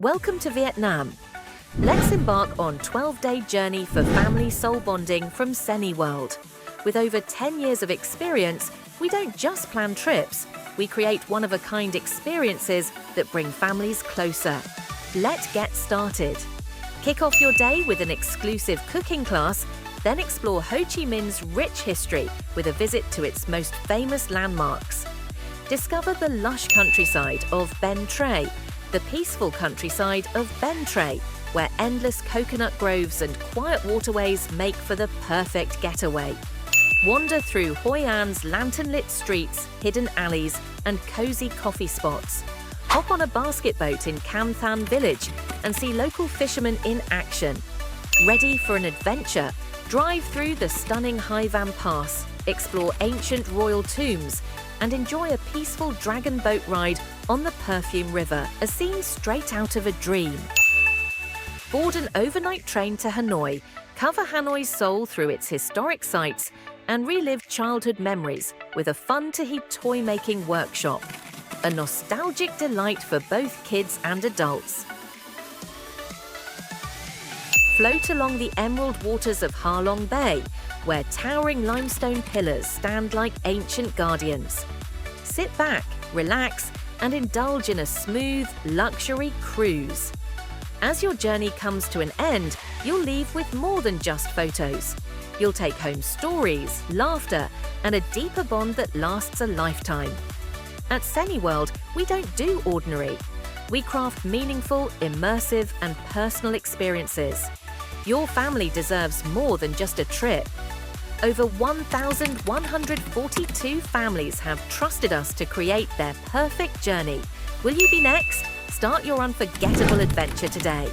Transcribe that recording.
Welcome to Vietnam. Let's embark on a 12-day journey for family soul bonding from Seni World. With over 10 years of experience, we don't just plan trips, we create one-of-a-kind experiences that bring families closer. Let's get started. Kick off your day with an exclusive cooking class, then explore Ho Chi Minh's rich history with a visit to its most famous landmarks. Discover the lush countryside of Ben Tre, the peaceful countryside of Ben Tre, where endless coconut groves and quiet waterways make for the perfect getaway. Wander through Hoi An's lantern-lit streets, hidden alleys, and cozy coffee spots. Hop on a basket boat in Cam Than village and see local fishermen in action. Ready for an adventure? Drive through the stunning Hai Van Pass, explore ancient royal tombs, and enjoy a peaceful dragon boat ride on the Perfume River, a scene straight out of a dream. Board an overnight train to Hanoi, cover Hanoi's soul through its historic sites, and relive childhood memories with a fun-to-heat toy-making workshop. A nostalgic delight for both kids and adults. Float along the emerald waters of Halong Bay, where towering limestone pillars stand like ancient guardians. Sit back, relax, and indulge in a smooth, luxury cruise. As your journey comes to an end, you'll leave with more than just photos. You'll take home stories, laughter, and a deeper bond that lasts a lifetime. At Seni World, we don't do ordinary. We craft meaningful, immersive, and personal experiences. Your family deserves more than just a trip. Over 1,142 families have trusted us to create their perfect journey. Will you be next? Start your unforgettable adventure today.